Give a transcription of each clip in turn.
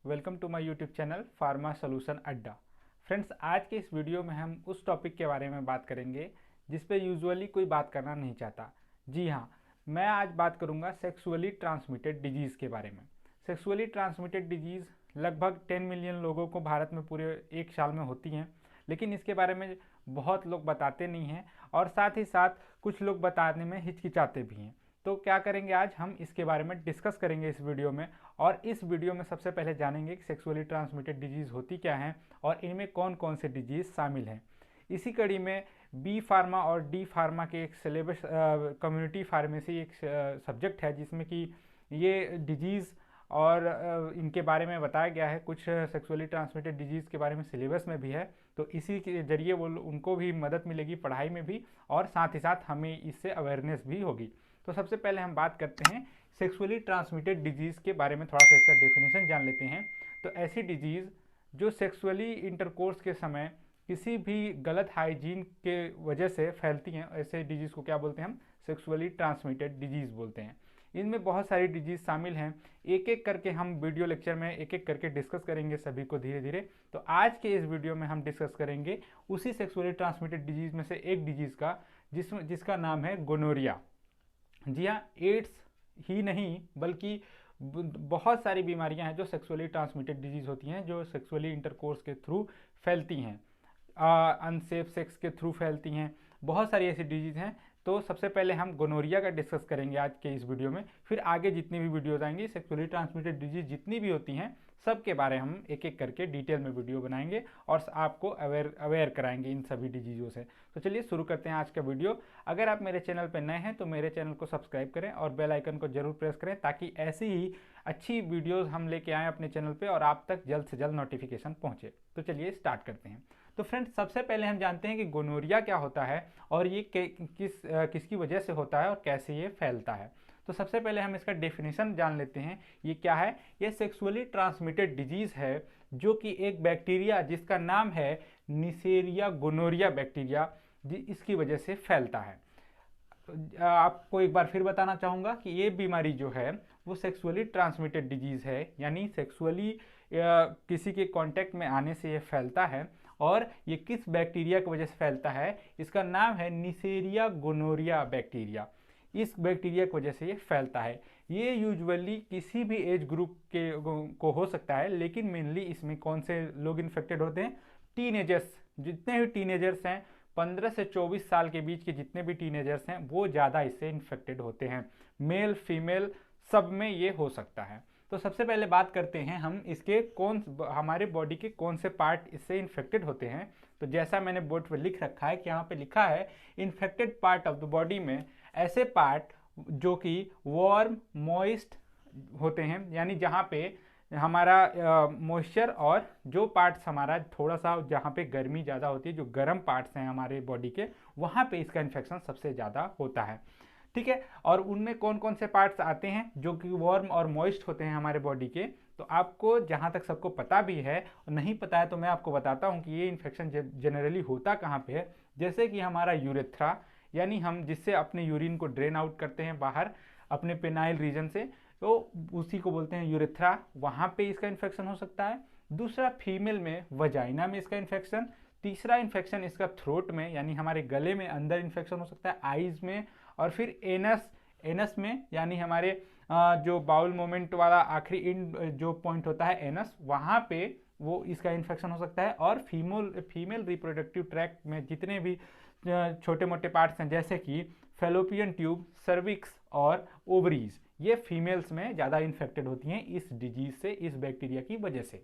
Welcome to my YouTube channel pharma solution अड्डा। Friends, आज के इस वीडियो में हम उस टॉपिक के बारे में बात करेंगे जिस पे यूजुअली कोई बात करना नहीं चाहता। जी हाँ, मैं आज बात करूंगा सेक्सुअली ट्रांसमिटेड डिजीज़ के बारे में। सेक्सुअली ट्रांसमिटेड डिजीज़ लगभग 10 मिलियन लोगों को भारत में पूरे एक साल में होती हैं, लेकिन इसके बारे में बहुत लोग बताते नहीं हैं और साथ ही साथ कुछ लोग बताने में हिचकिचाते भी हैं। तो क्या करेंगे, आज हम इसके बारे में डिस्कस करेंगे इस वीडियो में। और इस वीडियो में सबसे पहले जानेंगे कि सेक्सुअली ट्रांसमिटेड डिजीज़ होती क्या हैं और इनमें कौन कौन से डिजीज़ शामिल हैं। इसी कड़ी में बी फार्मा और डी फार्मा के एक सिलेबस कम्युनिटी फार्मेसी एक सब्जेक्ट है जिसमें कि ये डिजीज़ और इनके बारे में बताया गया है। कुछ सेक्सुअली ट्रांसमिटेड डिजीज़ के बारे में सिलेबस में भी है, तो इसी के जरिए वो उनको भी मदद मिलेगी पढ़ाई में भी और साथ ही साथ हमें इससे अवेयरनेस भी होगी। तो सबसे पहले हम बात करते हैं सेक्सुअली ट्रांसमिटेड डिजीज़ के बारे में, थोड़ा सा इसका डेफिनेशन जान लेते हैं। तो ऐसी डिजीज़ जो सेक्सुअली इंटरकोर्स के समय किसी भी गलत हाइजीन के वजह से फैलती हैं, ऐसे डिजीज़ को क्या बोलते हैं हम? सेक्सुअली ट्रांसमिटेड डिजीज़ बोलते हैं। इनमें बहुत सारी डिजीज़ शामिल हैं, एक एक करके हम वीडियो लेक्चर में एक एक करके डिस्कस करेंगे सभी को धीरे धीरे। तो आज के इस वीडियो में हम डिस्कस करेंगे उसी सेक्सुअली ट्रांसमिटेड डिजीज़ में से एक डिजीज़ का जिसका नाम है गोनोरिया। जी हाँ, एड्स ही नहीं बल्कि बहुत सारी बीमारियां हैं जो सेक्सुअली ट्रांसमिटेड डिजीज़ होती हैं, जो सेक्सुअली इंटरकोर्स के थ्रू फैलती हैं, अनसेफ सेक्स के थ्रू फैलती हैं। बहुत सारी ऐसी डिजीज़ हैं। तो सबसे पहले हम गोनोरिया का डिस्कस करेंगे आज के इस वीडियो में, फिर आगे जितनी भी वीडियोज़ आएंगी सेक्सुअली ट्रांसमिटेड डिजीज़ जितनी भी होती हैं सब के बारे हम एक एक करके डिटेल में वीडियो बनाएंगे और आपको अवेयर कराएंगे इन सभी डिजीज़ों से। तो चलिए शुरू करते हैं आज का वीडियो। अगर आप मेरे चैनल पर नए हैं तो मेरे चैनल को सब्सक्राइब करें और बेल आइकन को जरूर प्रेस करें ताकि ऐसी ही अच्छी वीडियोज़ हम लेके आएँ अपने चैनल पर और आप तक जल्द से जल्द नोटिफिकेशन पहुँचे। तो चलिए स्टार्ट करते हैं। तो फ्रेंड्स, सबसे पहले हम जानते हैं कि गोनोरिया क्या होता है और ये किसकी वजह से होता है और कैसे ये फैलता है। तो सबसे पहले हम इसका डेफिनेशन जान लेते हैं। ये क्या है? ये सेक्सुअली ट्रांसमिटेड डिजीज़ है जो कि एक बैक्टीरिया जिसका नाम है निसेरिया गोनोरिया बैक्टीरिया, इसकी वजह से फैलता है। तो आपको एक बार फिर बताना चाहूँगा कि ये बीमारी जो है वो सेक्सुअली ट्रांसमिटेड डिजीज़ है, यानी सेक्सुअली किसी के कांटेक्ट में आने से ये फैलता है। और ये किस बैक्टीरिया की वजह से फैलता है? इसका नाम है निसेरिया गोनोरिया बैक्टीरिया। इस बैक्टीरिया की वजह से ये फैलता है। ये यूजुअली किसी भी एज ग्रुप के को हो सकता है, लेकिन मेनली इसमें कौन से लोग इन्फेक्टेड होते हैं? टीनेजर्स। जितने भी टीनेजर्स हैं 15 से 24 साल के बीच के जितने भी टीनेजर्स हैं वो ज़्यादा इससे इन्फेक्टेड होते हैं। मेल फीमेल सब में ये हो सकता है। तो सबसे पहले बात करते हैं हम इसके हमारे बॉडी के कौन से पार्ट इससे इन्फेक्टेड होते हैं। तो जैसा मैंने बोर्ड पर लिख रखा है कि यहाँ पे लिखा है infected part of the body में ऐसे पार्ट जो कि वार्म मॉइस्ट होते हैं, यानी जहाँ पे हमारा मॉइस्चर और जो पार्ट्स हमारा थोड़ा सा जहाँ पे गर्मी ज़्यादा होती है, जो गर्म पार्ट्स हैं हमारे बॉडी के, वहाँ पे इसका इन्फेक्शन सबसे ज़्यादा होता है। ठीक है, और उनमें कौन कौन से पार्ट्स आते हैं जो कि वार्म और मॉइस्ट होते हैं हमारे बॉडी के? तो आपको जहाँ तक सबको पता भी है और नहीं पता है तो मैं आपको बताता हूँ कि ये इन्फेक्शन जनरली होता कहाँ पे है। जैसे कि हमारा यूरेथ्रा, यानी हम जिससे अपने यूरिन को ड्रेन आउट करते हैं बाहर अपने पेनाइल रीजन से, तो उसी को बोलते हैं यूरेथ्रा, वहाँ पे इसका इन्फेक्शन हो सकता है। दूसरा, फीमेल में वजाइना में इसका इन्फेक्शन। तीसरा इन्फेक्शन इसका थ्रोट में, यानी हमारे गले में अंदर इन्फेक्शन हो सकता है, आईज में। और फिर एनस में, यानी हमारे जो बाउल मोमेंट वाला आखिरी इंड जो पॉइंट होता है एनस, वहाँ पे वो इसका इन्फेक्शन हो सकता है। और फीमेल रिप्रोडक्टिव ट्रैक्ट में जितने भी छोटे मोटे पार्ट्स हैं जैसे कि फेलोपियन ट्यूब, सर्विक्स और ओवरीज, ये फीमेल्स में ज़्यादा इन्फेक्टेड होती हैं इस डिजीज से, इस बैक्टीरिया की वजह से।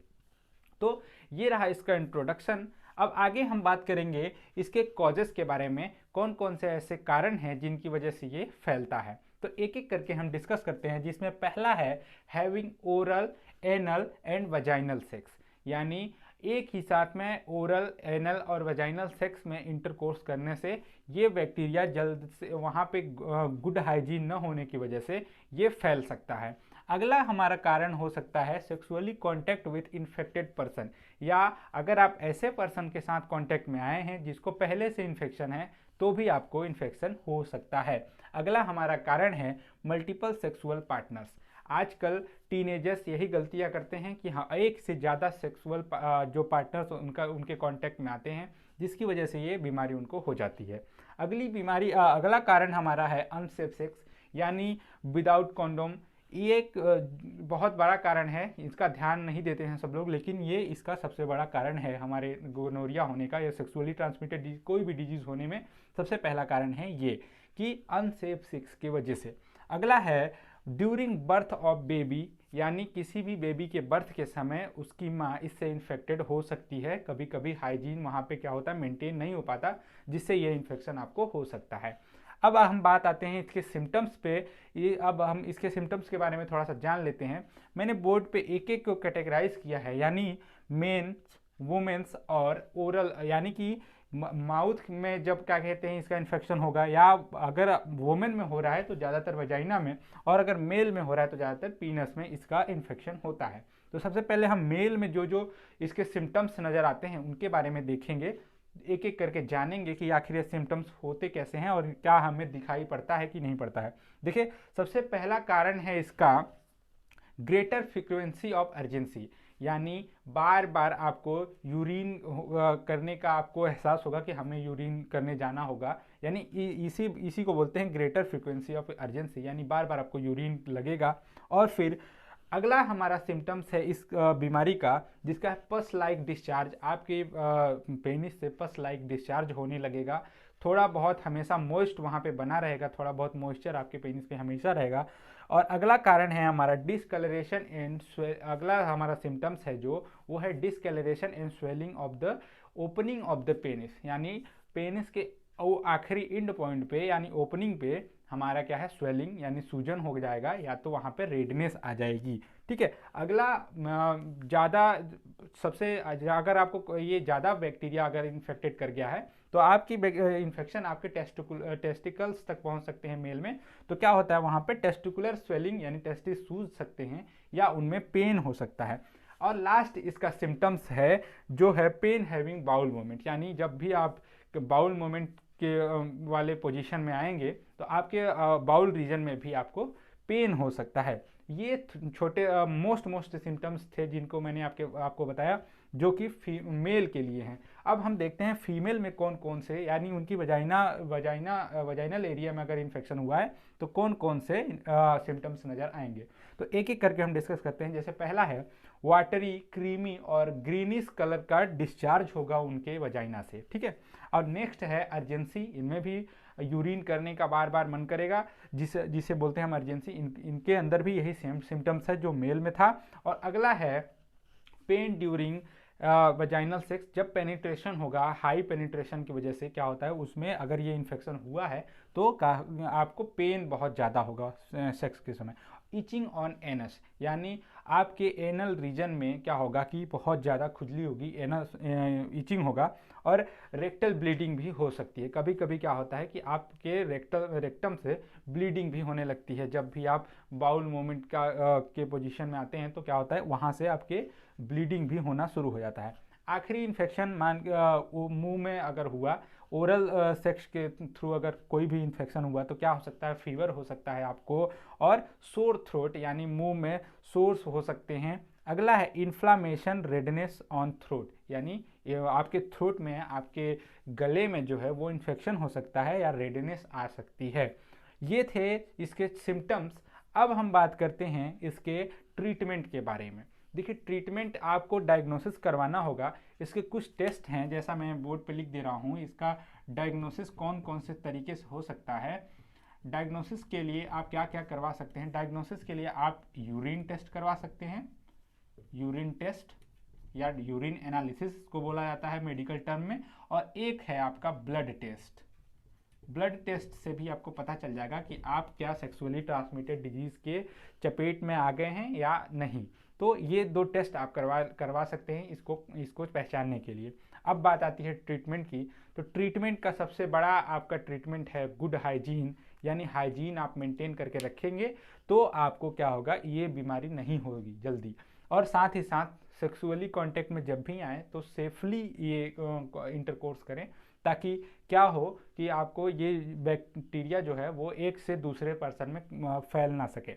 तो ये रहा इसका इंट्रोडक्शन। अब आगे हम बात करेंगे इसके कॉजेस के बारे में, कौन कौन से ऐसे कारण हैं जिनकी वजह से ये फैलता है। तो एक एक करके हम डिस्कस करते हैं, जिसमें पहला है having oral anal and vaginal sex, यानी एक ही साथ में ओरल एनल और वजाइनल सेक्स में इंटरकोर्स करने से ये बैक्टीरिया जल्द से वहाँ पे गुड हाइजीन न होने की वजह से ये फैल सकता है। अगला हमारा कारण हो सकता है sexually contact with infected person, या अगर आप ऐसे पर्सन के साथ कांटेक्ट में आए हैं जिसको पहले से इन्फेक्शन है तो भी आपको इन्फेक्शन हो सकता है। अगला हमारा कारण है मल्टीपल सेक्सुअल पार्टनर्स। आजकल टीनेजर्स यही गलतियां करते हैं कि हाँ, एक से ज़्यादा सेक्सुअल जो पार्टनर्स उनके कांटेक्ट में आते हैं, जिसकी वजह से ये बीमारी उनको हो जाती है। अगला कारण हमारा है अनसेफ सेक्स, यानी विदाउट कॉन्डोम। ये एक बहुत बड़ा कारण है, इसका ध्यान नहीं देते हैं सब लोग, लेकिन ये इसका सबसे बड़ा कारण है हमारे गोनोरिया होने का या सेक्सुअली ट्रांसमिटेड कोई भी डिजीज़ होने में सबसे पहला कारण है ये कि अनसेफ सेक्स की वजह से। अगला है ड्यूरिंग बर्थ ऑफ बेबी, यानी किसी भी बेबी के बर्थ के समय उसकी माँ इससे इन्फेक्टेड हो सकती है। कभी कभी हाइजीन वहाँ पे क्या होता है, मेंटेन नहीं हो पाता, जिससे ये इन्फेक्शन आपको हो सकता है। अब हम बात आते हैं इसके सिम्टम्स पे। अब हम इसके सिम्टम्स के बारे में थोड़ा सा जान लेते हैं। मैंने बोर्ड पे एक एक को कैटेगराइज किया है, यानी मेंस, वुमेन्स और ओरल, यानी कि माउथ में जब क्या कहते हैं इसका इन्फेक्शन होगा, या अगर वुमेन में हो रहा है तो ज़्यादातर वजाइना में, और अगर मेल में हो रहा है तो ज़्यादातर पीनस में इसका इन्फेक्शन होता है। तो सबसे पहले हम मेल में जो जो इसके सिम्टम्स नज़र आते हैं उनके बारे में देखेंगे, एक एक करके जानेंगे कि आखिर ये सिम्टम्स होते कैसे हैं और क्या हमें दिखाई पड़ता है कि नहीं पड़ता है। देखिए, सबसे पहला कारण है इसका ग्रेटर फ्रीक्वेंसी ऑफ अर्जेंसी, यानी बार बार आपको यूरिन करने का आपको एहसास होगा कि हमें यूरिन करने जाना होगा, यानी इसी को बोलते हैं ग्रेटर फ्रीक्वेंसी ऑफ अर्जेंसी, यानी बार बार आपको यूरिन लगेगा। और फिर अगला हमारा सिम्टम्स है इस बीमारी का, जिसका है पस लाइक डिस्चार्ज। आपके पेनिस से पस लाइक डिस्चार्ज होने लगेगा, थोड़ा बहुत हमेशा मॉइस्ट वहाँ पे बना रहेगा, थोड़ा बहुत मॉइस्चर आपके पेनिस पे हमेशा रहेगा। और अगला कारण है हमारा डिसकलरेशन एंड अगला हमारा सिम्टम्स है जो वो है discoloration and swelling of the opening of the penis, यानी पेनिस के आखिरी एंड पॉइंट पे यानी ओपनिंग पे हमारा क्या है, स्वेलिंग यानी सूजन हो जाएगा, या तो वहाँ पे रेडनेस आ जाएगी। ठीक है। अगला ज़्यादा सबसे अगर आपको ये ज़्यादा बैक्टीरिया अगर इन्फेक्टेड कर गया है तो आपकी इन्फेक्शन आपके टेस्टिकल्स तक पहुंच सकते हैं मेल में। तो क्या होता है वहाँ पे टेस्टिकुलर स्वेलिंग यानी टेस्टिस सूज सकते हैं या उनमें पेन हो सकता है। और लास्ट इसका सिम्टम्स है जो है पेन हैविंग बाउल मूवमेंट, यानी जब भी आप बाउल मूवमेंट के वाले पोजीशन में आएंगे तो आपके बाउल रीजन में भी आपको पेन हो सकता है। ये छोटे मोस्ट सिम्टम्स थे जिनको मैंने आपको बताया, जो कि मेल के लिए हैं। अब हम देखते हैं फीमेल में कौन कौन से, यानी उनकी वजाइनल एरिया में अगर इन्फेक्शन हुआ है तो कौन कौन से सिम्टम्स नज़र आएंगे। तो एक एक करके हम डिस्कस करते हैं। जैसे पहला है वाटरी, क्रीमी और ग्रीनिश कलर का डिस्चार्ज होगा उनके वजाइना से। ठीक है। और नेक्स्ट है अर्जेंसी, इनमें भी यूरिन करने का बार बार मन करेगा, जिसे बोलते हैं हम अर्जेंसी। इनके अंदर भी यही सेम सिम्टम्स है जो मेल में था। और अगला है पेन ड्यूरिंग वजाइनल सेक्स, जब पेनिट्रेशन होगा, हाई पेनिट्रेशन की वजह से क्या होता है उसमें अगर ये इन्फेक्शन हुआ है तो आपको पेन बहुत ज़्यादा होगा सेक्स के समय। इचिंग ऑन एनस, यानी आपके एनल रीजन में क्या होगा कि बहुत ज़्यादा खुजली होगी, एनस इचिंग होगा। और रेक्टल ब्लीडिंग भी हो सकती है। कभी कभी क्या होता है कि आपके रेक्टम से ब्लीडिंग भी होने लगती है। जब भी आप बाउल मूवमेंट के पोजीशन में आते हैं तो क्या होता है वहाँ से आपके ब्लीडिंग भी होना शुरू हो जाता है। आखिरी इन्फेक्शन मुंह में अगर हुआ, ओरल सेक्स के थ्रू अगर कोई भी इन्फेक्शन हुआ तो क्या हो सकता है, फीवर हो सकता है आपको, और सोर थ्रोट यानी मुंह में सोर्स हो सकते हैं। अगला है इन्फ्लामेशन, रेडनेस ऑन थ्रोट, यानी आपके थ्रोट में, आपके गले में जो है वो इन्फेक्शन हो सकता है या रेडनेस आ सकती है। ये थे इसके सिम्टम्स। अब हम बात करते हैं इसके ट्रीटमेंट के बारे में। देखिए, ट्रीटमेंट आपको डायग्नोसिस करवाना होगा। इसके कुछ टेस्ट हैं, जैसा मैं बोर्ड पे लिख दे रहा हूँ। इसका डायग्नोसिस कौन कौन से तरीके से हो सकता है। डायग्नोसिस के लिए आप क्या क्या करवा सकते हैं। डायग्नोसिस के लिए आप यूरिन टेस्ट करवा सकते हैं, यूरिन टेस्ट या यूरिन एनालिसिस को बोला जाता है मेडिकल टर्म में। और एक है आपका ब्लड टेस्ट। ब्लड टेस्ट से भी आपको पता चल जाएगा कि आप क्या सेक्सुअली ट्रांसमिटेड डिजीज़ के चपेट में आ गए हैं या नहीं। तो ये दो टेस्ट आप करवा सकते हैं इसको पहचानने के लिए। अब बात आती है ट्रीटमेंट की। तो ट्रीटमेंट का सबसे बड़ा आपका ट्रीटमेंट है गुड हाइजीन, यानी हाइजीन आप मेंटेन करके रखेंगे तो आपको क्या होगा, ये बीमारी नहीं होगी जल्दी। और साथ ही साथ सेक्सुअली कांटेक्ट में जब भी आए तो सेफली ये इंटरकोर्स करें, ताकि क्या हो कि आपको ये बैक्टीरिया जो है वो एक से दूसरे पर्सन में फैल ना सके।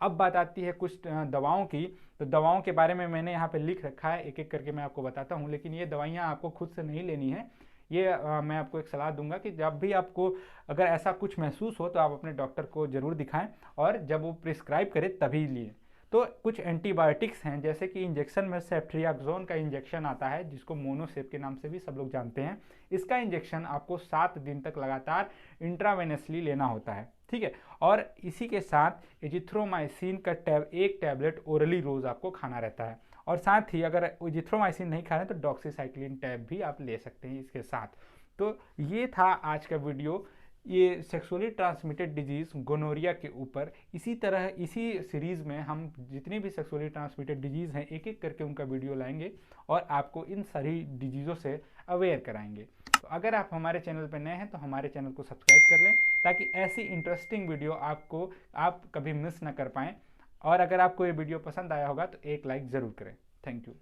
अब बात आती है कुछ दवाओं की। तो दवाओं के बारे में मैंने यहाँ पे लिख रखा है, एक एक करके मैं आपको बताता हूँ, लेकिन ये दवाइयाँ आपको खुद से नहीं लेनी है। ये मैं आपको एक सलाह दूंगा कि जब भी आपको अगर ऐसा कुछ महसूस हो तो आप अपने डॉक्टर को ज़रूर दिखाएं, और जब वो प्रिस्क्राइब करे तभी लिए। तो कुछ एंटीबायोटिक्स हैं, जैसे कि इंजेक्शन में सेफ्ट्रियाक्सोन का इंजेक्शन आता है, जिसको मोनोसेप के नाम से भी सब लोग जानते हैं। इसका इंजेक्शन आपको 7 दिन तक लगातार इंट्रावेनसली लेना होता है, ठीक है। और इसी के साथ एजिथ्रोमाइसिन का एक टैबलेट ओरली रोज आपको खाना रहता है। और साथ ही अगर एजिथ्रोमाइसिन नहीं खा रहे तो डॉक्सीसाइक्लिन टैब भी आप ले सकते हैं इसके साथ। तो ये था आज का वीडियो, ये सेक्सुअली ट्रांसमिटेड डिजीज़ गोनोरिया के ऊपर। इसी तरह इसी सीरीज़ में हम जितनी भी सेक्सुअली ट्रांसमिटेड डिजीज़ हैं एक एक करके उनका वीडियो लाएंगे और आपको इन सारी डिजीज़ों से अवेयर कराएंगे। तो अगर आप हमारे चैनल पर नए हैं तो हमारे चैनल को सब्सक्राइब कर लें, ताकि ऐसी इंटरेस्टिंग वीडियो आप कभी मिस ना कर पाएँ। और अगर आपको ये वीडियो पसंद आया होगा तो एक लाइक ज़रूर करें। Thank you.